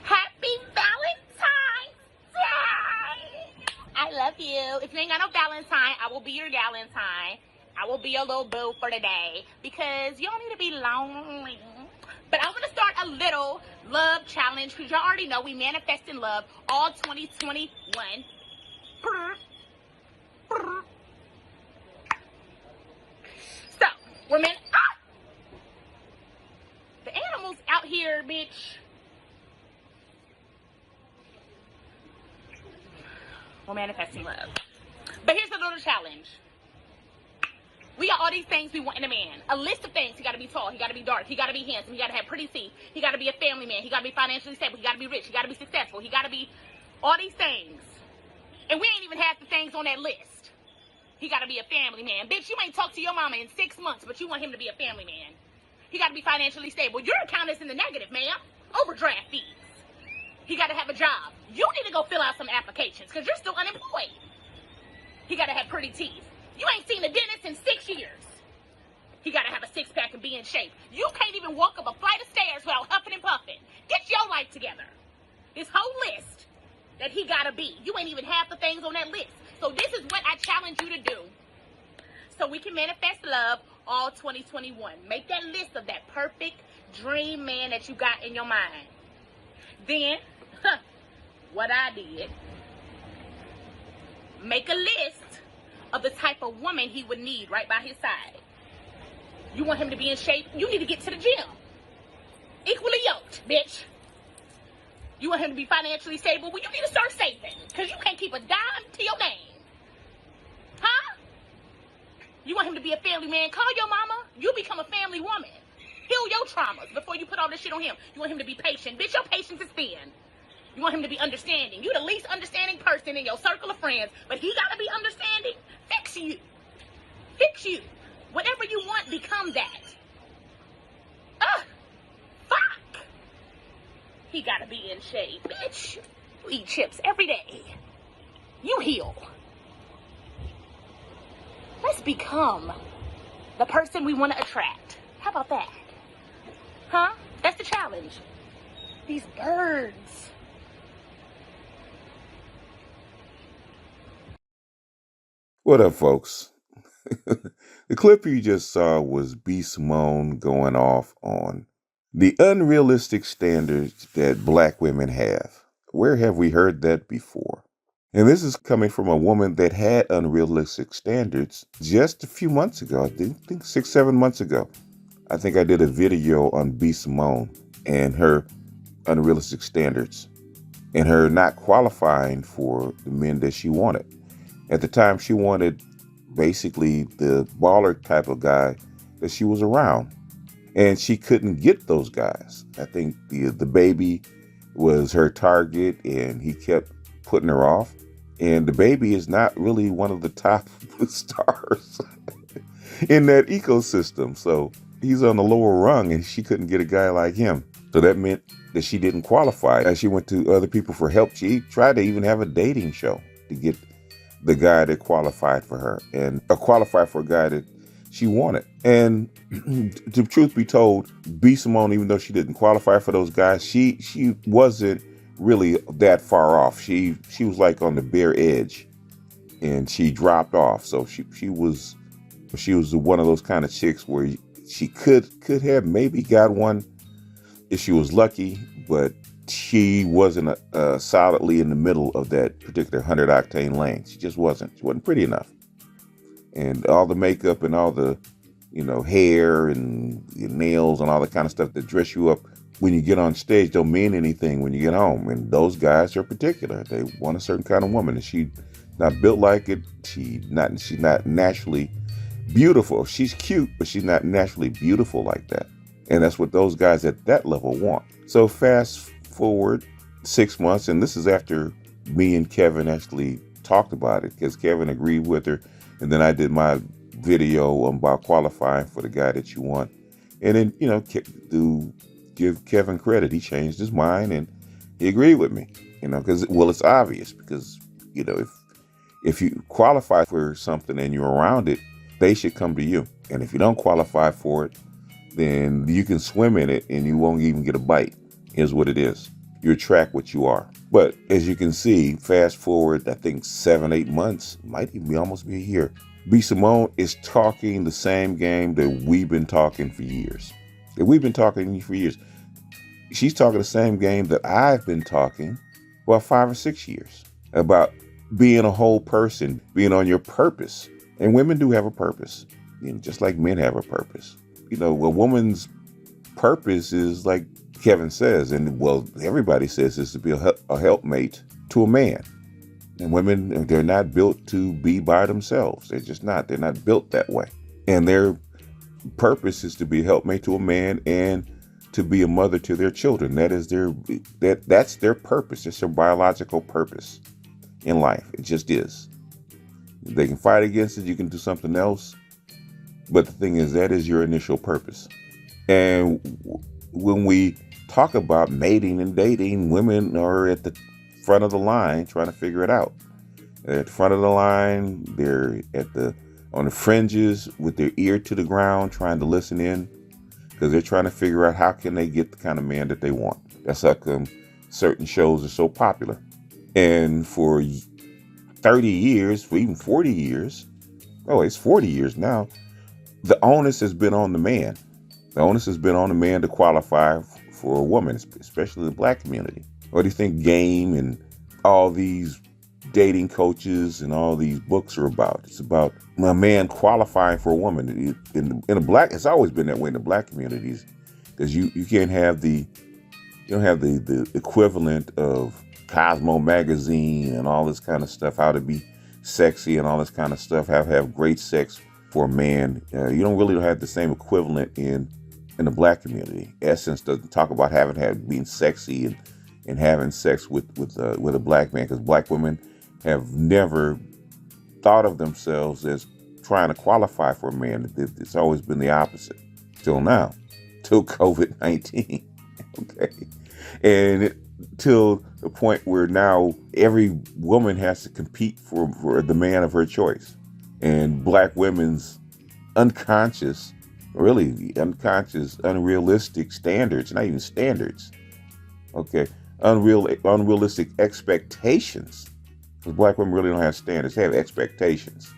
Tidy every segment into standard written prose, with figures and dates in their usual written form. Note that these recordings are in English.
Happy Valentine's Day! I love you. If you ain't got no Valentine, I will be your Galentine. I will be your little boo for the day because you don't need to be lonely. But I'm going to start a little love challenge because y'all already know we manifest in love all 2021. So, we're the animals out here, bitch. We're manifesting love. But here's a little challenge. We got all these things we want in a man. A list of things. He got to be tall. He got to be dark. He got to be handsome. He got to have pretty teeth. He got to be a family man. He got to be financially stable. He got to be rich. He got to be successful. He got to be all these things. And we ain't even half the things on that list. He got to be a family man. Bitch, you ain't talked to your mama in 6 months, but you want him to be a family man. He got to be financially stable. Your account is in the negative, ma'am. Overdraft fees. He got to have a job. You need to go fill out some applications because you're still unemployed. He got to have pretty teeth. You ain't seen a dentist in 6 years. He got to have a six-pack and be in shape. You can't even walk up a flight of stairs without huffing and puffing. Get your life together. This whole list that he got to be. You ain't even half the things on that list. So this is what I challenge you to do so we can manifest love all 2021. Make that list of that perfect dream man that you got in your mind. Then, what I did, make a list of the type of woman he would need right by his side. You want him to be in shape? You need to get to the gym. Equally yoked, bitch. You want him to be financially stable? Well, you need to start saving because you can't keep a dime to your name. Huh? You want him to be a family man? Call your mama. You become a family woman. Heal your traumas before you put all this shit on him. You want him to be patient. Bitch, your patience is thin. You want him to be understanding. You the least understanding person in your circle of friends, but he gotta be understanding. Fix you. Fix you. Whatever you want, become that. Fuck. He gotta be in shape. Bitch, you eat chips every day. You heal. Let's become the person we want to attract. How about that? Huh? That's the challenge. These birds. What up, folks? The clip you just saw was Simone going off on the unrealistic standards that Black women have. Where have we heard that before? And this is coming from a woman that had unrealistic standards just a few months ago. I think 6-7 months ago. I think I did a video on Simone and her unrealistic standards and her not qualifying for the men that she wanted. At the time, she wanted basically the baller type of guy that she was around. And she couldn't get those guys. I think the baby was her target and he kept putting her off. And the baby is not really one of the top stars in that ecosystem. So he's on the lower rung and she couldn't get a guy like him. So that meant that she didn't qualify. As she went to other people for help, she tried to even have a dating show to get the guy that qualified for her and qualified for a guy that she wanted. And the truth be told, Simone, even though she didn't qualify for those guys, she wasn't really that far off. She was like on the bare edge and she dropped off. So she was one of those kind of chicks where she could have maybe got one if she was lucky, but she wasn't solidly in the middle of that particular 100 octane lane. She just wasn't. She wasn't pretty enough. And all the makeup and all the, hair and your nails and all the kind of stuff that dress you up when you get on stage don't mean anything when you get home. And those guys are particular. They want a certain kind of woman, and she's not built like it. She's not naturally beautiful. She's cute, but she's not naturally beautiful like that. And that's what those guys at that level want. So fast forward 6 months, and this is after me and Kevin actually talked about it, because Kevin agreed with her. And then I did my video about qualifying for the guy that you want. And then, to give Kevin credit, he changed his mind and he agreed with me, because, well, it's obvious, because, if you qualify for something and you're around it, they should come to you. And if you don't qualify for it, then you can swim in it and you won't even get a bite. Here's what it is. You attract what you are. But as you can see, fast forward, I think 7-8 months, might even almost be a year. B. Simone is talking the same game that we've been talking for years. She's talking the same game that I've been talking for about 5 or 6 years, about being a whole person, being on your purpose. And women do have a purpose, just like men have a purpose. A woman's purpose is, like Kevin says, and well, everybody says, is to be a helpmate to a man. And women, they're not built to be by themselves. They're just not. They're not built that way. And their purpose is to be a helpmate to a man and to be a mother to their children. That's their purpose. It's their biological purpose in life. It just is. They can fight against it. You can do something else. But the thing is, that is your initial purpose. And when we talk about mating and dating, women are at the front of the line trying to figure it out. They're at the front of the line. They're on the fringes with their ear to the ground, trying to listen in, because they're trying to figure out how can they get the kind of man that they want. That's how come certain shows are so popular. And for 30 years, for even 40 years, it's 40 years now, the onus has been on the man. The onus has been on the man to qualify for a woman, especially the black community. What do you think Game and all these dating coaches and all these books are about? It's about a man qualifying for a woman. In a black, it's always been that way in the black communities, because you can't have the equivalent of Cosmo magazine and all this kind of stuff, how to be sexy and all this kind of stuff, have great sex for a man. You don't have the same equivalent in the black community. Essence doesn't talk about being sexy and having sex with a black man, because black women have never thought of themselves as trying to qualify for a man. It's always been the opposite till now, till COVID-19. Okay, and till the point where now every woman has to compete for the man of her choice. And black women's unrealistic standards, not even standards, okay, unrealistic expectations, because black women really don't have standards. They have expectations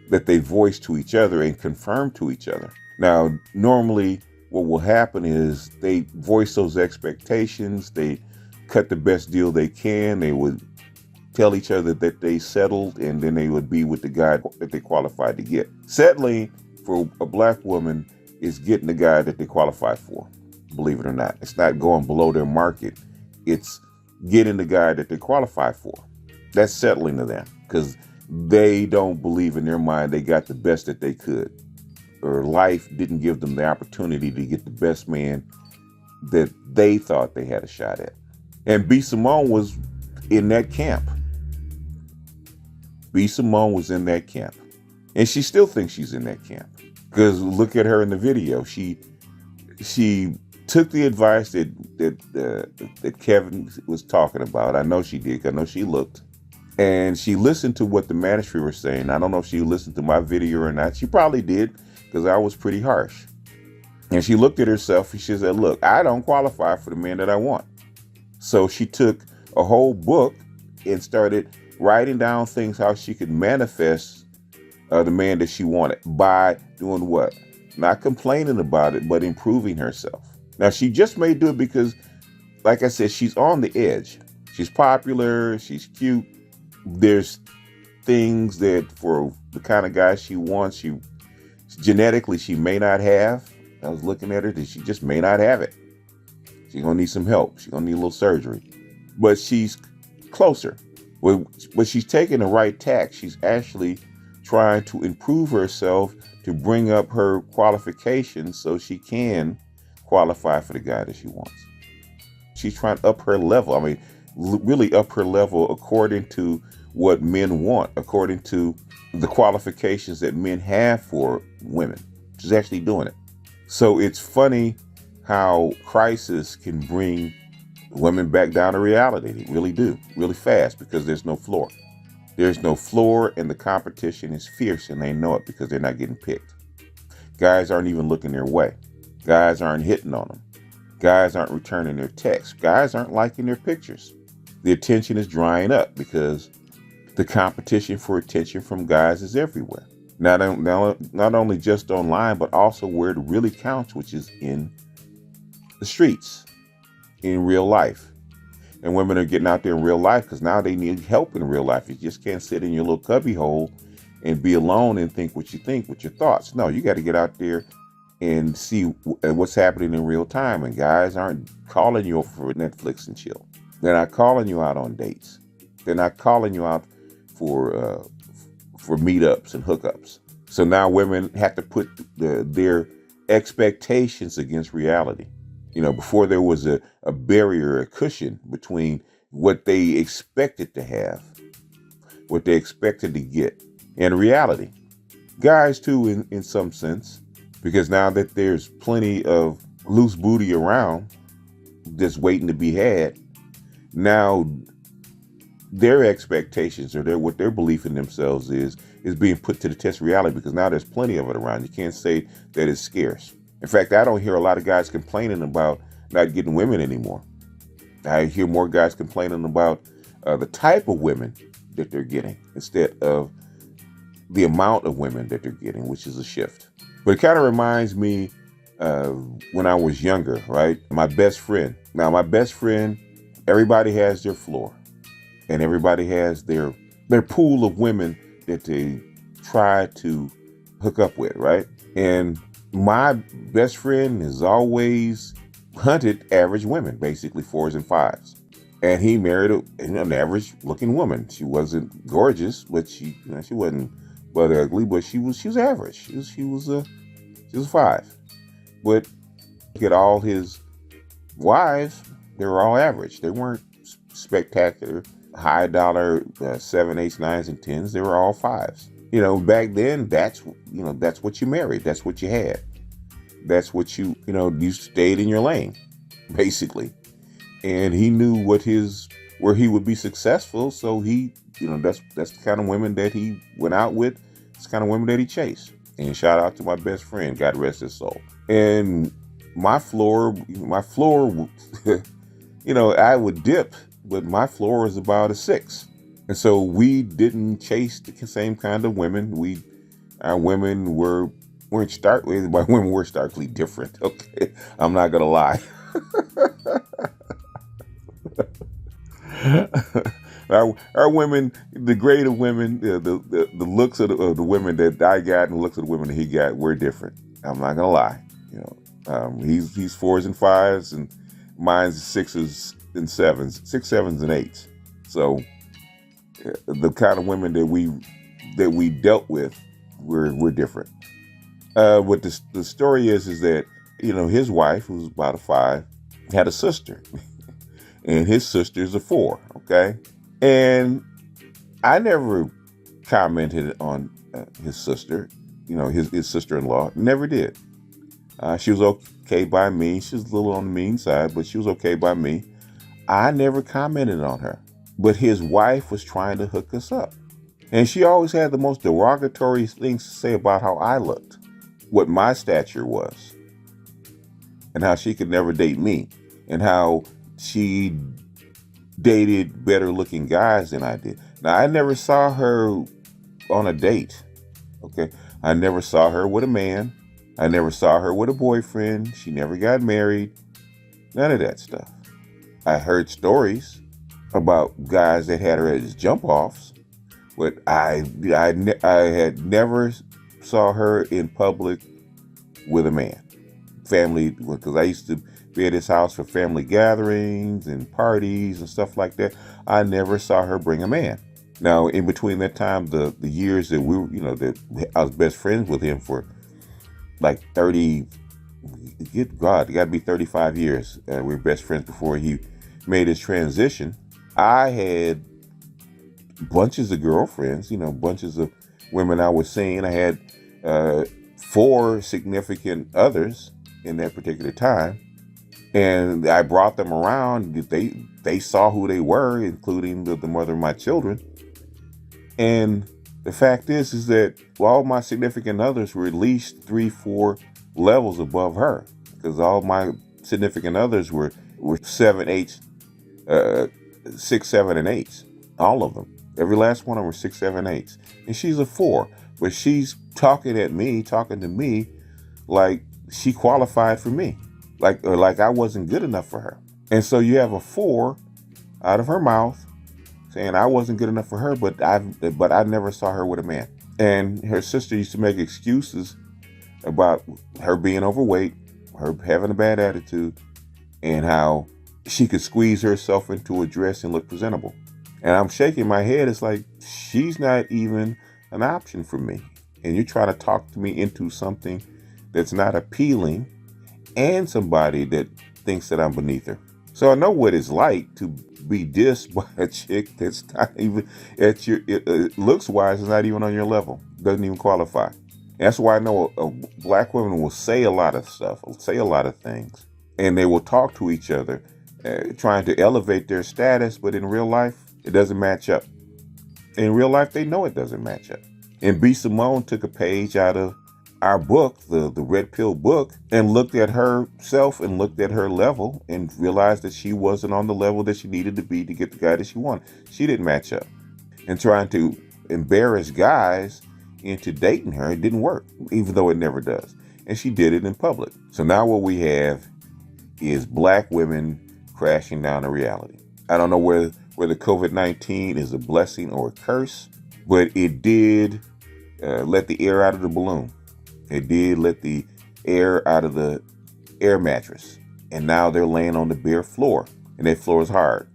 that they voice to each other and confirm to each other. Now, normally what will happen is they voice those expectations, they cut the best deal they can, they would tell each other that they settled, and then they would be with the guy that they qualified to get. Settling for a black woman is getting the guy that they qualified for, believe it or not. It's not going below their market. It's getting the guy that they qualified for. That's settling to them, because they don't believe in their mind they got the best that they could, or life didn't give them the opportunity to get the best man that they thought they had a shot at. And B. Simone was in that camp. B. Simone was in that camp. And she still thinks she's in that camp. Because look at her in the video. She took the advice that Kevin was talking about. I know she did. I know she looked. And she listened to what the ministry were saying. I don't know if she listened to my video or not. She probably did, because I was pretty harsh. And she looked at herself and she said, look, I don't qualify for the man that I want. So she took a whole book and started writing down things how she could manifest the man that she wanted by doing what? Not complaining about it, but improving herself. Now, she just may do it because, like I said, she's on the edge. She's popular. She's cute. There's things that for the kind of guy she wants, genetically she may not have. I was looking at her, that she just may not have it. She's going to need some help. She's going to need a little surgery. But she's closer. But she's taking the right tack. She's actually trying to improve herself to bring up her qualifications so she can qualify for the guy that she wants. She's trying to up her level. I mean, really up her level according to what men want, according to the qualifications that men have for women. She's actually doing it. So it's funny how crisis can bring women back down to reality. They really do, really fast, because there's no floor. There's no floor, and the competition is fierce, and they know it because they're not getting picked. Guys aren't even looking their way. Guys aren't hitting on them. Guys aren't returning their texts. Guys aren't liking their pictures. The attention is drying up because the competition for attention from guys is everywhere. Not only just online, but also where it really counts, which is in the streets, in real life. And women are getting out there in real life because now they need help in real life. You just can't sit in your little cubby hole and be alone and think what you think with your thoughts. No, you got to get out there and see what's happening in real time. And guys aren't calling you for Netflix and chill. They're not calling you out on dates. They're not calling you out for meetups and hookups. So now women have to put their expectations against reality. You know, before there was a barrier, a cushion between what they expected to have, what they expected to get, and reality. Guys, too, in some sense, because now that there's plenty of loose booty around just waiting to be had, now their expectations or what their belief in themselves is being put to the test of reality, because now there's plenty of it around. You can't say that it's scarce. In fact, I don't hear a lot of guys complaining about not getting women anymore. I hear more guys complaining about the type of women that they're getting instead of the amount of women that they're getting, which is a shift. But it kind of reminds me when I was younger, right? My best friend. Now, my best friend, everybody has their floor, and everybody has their pool of women that they try to hook up with, right? And my best friend has always hunted average women, basically 4s and 5s. And he married an average looking woman. She wasn't gorgeous, but she wasn't butt ugly, but she was average. She was a 5. But look at all his wives, they were all average. They weren't spectacular, high dollar 7, 8s, 9s, and 10s. They were all 5s. You know, back then, that's what you married. That's what you had. That's what you stayed in your lane, basically. And he knew where he would be successful. So that's the kind of women that he went out with. It's the kind of women that he chased. And shout out to my best friend, God rest his soul. And my floor, I would dip, but my floor was about a 6. And so we didn't chase the same kind of women. Our women weren't starkly different. Okay, I'm not gonna lie. Our women, the grade of women, the looks of the women that I got and the looks of the women that he got were different. I'm not gonna lie. He's 4s and 5s, and mine's 6s and 7s, 6, 7s and 8s. So the kind of women that we dealt with were different. What the story is that his wife, who's about a 5, had a sister, and his sister's a 4. Okay, and I never commented on his sister, his sister-in-law. Never did. She was okay by me. She was a little on the mean side, but she was okay by me. I never commented on her. But his wife was trying to hook us up. And she always had the most derogatory things to say about how I looked, what my stature was, and how she could never date me, and how she dated better looking guys than I did. Now, I never saw her on a date. Okay. I never saw her with a man. I never saw her with a boyfriend. She never got married. None of that stuff. I heard stories about guys that had her as jump offs, but I had never saw her in public with a man. Family, because I used to be at his house for family gatherings and parties and stuff like that. I never saw her bring a man. Now, in between that time, the years that we were, that I was best friends with him for like 30, good God, it got to be 35 years. We were best friends before he made his transition. I had bunches of girlfriends, bunches of women I was seeing. I had 4 significant others in that particular time. And I brought them around. They saw who they were, including the mother of my children. And the fact is that all my significant others were at least 3, 4 levels above her, because all my significant others were 7, 8, 6, 7, and 8s. All of them. Every last one of them were 6, 7, 8s. And she's a 4. But she's talking to me like she qualified for me. Like I wasn't good enough for her. And so you have a 4 out of her mouth saying I wasn't good enough for her, but I never saw her with a man. And her sister used to make excuses about her being overweight, her having a bad attitude, and how she could squeeze herself into a dress and look presentable. And I'm shaking my head. It's like, she's not even an option for me. And you're trying to talk to me into something that's not appealing, and somebody that thinks that I'm beneath her. So I know what it's like to be dissed by a chick that's not even at your looks wise, is not even on your level, doesn't even qualify. That's why I know black women will say a lot of stuff, will say a lot of things, and they will talk to each other, trying to elevate their status, but in real life, it doesn't match up. In real life, they know it doesn't match up. And B. Simone took a page out of our book, the Redpill book, and looked at herself and looked at her level and realized that she wasn't on the level that she needed to be to get the guy that she wanted. She didn't match up. And trying to embarrass guys into dating her, it didn't work, even though it never does. And she did it in public. So now what we have is black women crashing down to reality. I don't know whether COVID-19 is a blessing or a curse, but it did let the air out of the balloon. It did let the air out of the air mattress. And now they're laying on the bare floor. And that floor is hard.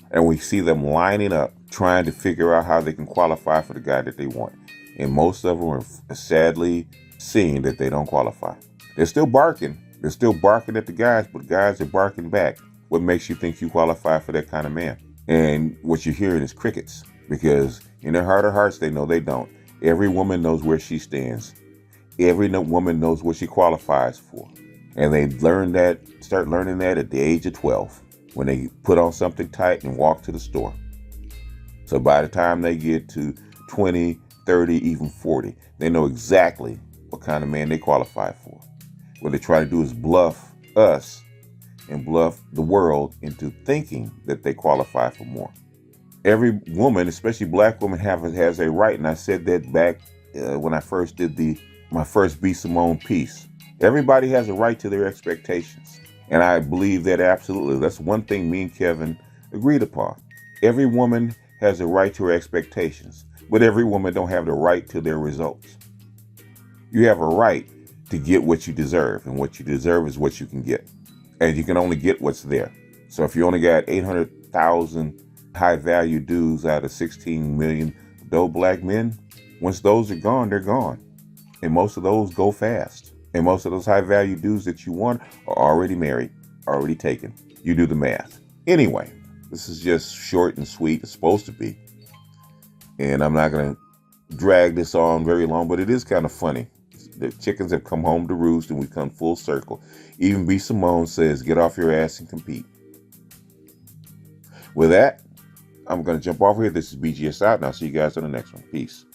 And we see them lining up, trying to figure out how they can qualify for the guy that they want. And most of them are sadly seeing that they don't qualify. They're still barking. They're still barking at the guys, but guys are barking back. What makes you think you qualify for that kind of man? And what you're hearing is crickets. Because in their heart of hearts, they know they don't. Every woman knows where she stands. Every woman knows what she qualifies for. And they start learning that at the age of 12, when they put on something tight and walk to the store. So by the time they get to 20, 30, even 40, they know exactly what kind of man they qualify for. What they try to do is bluff us and bluff the world into thinking that they qualify for more. Every woman, especially black women, has a right. And I said that back when I first did my first B. Simone piece. Everybody has a right to their expectations. And I believe that absolutely. That's one thing me and Kevin agreed upon. Every woman has a right to her expectations, but every woman don't have the right to their results. You have a right to get what you deserve, and what you deserve is what you can get. And you can only get what's there. So if you only got 800,000 high-value dudes out of 16 million dope black men, once those are gone, they're gone. And most of those go fast. And most of those high-value dudes that you want are already married, already taken. You do the math. Anyway, this is just short and sweet. It's supposed to be. And I'm not going to drag this on very long, but it is kind of funny. The chickens have come home to roost, and we've come full circle. Even B. Simone says, get off your ass and compete. With that, I'm going to jump off here. This is BGS out, and I'll see you guys on the next one. Peace.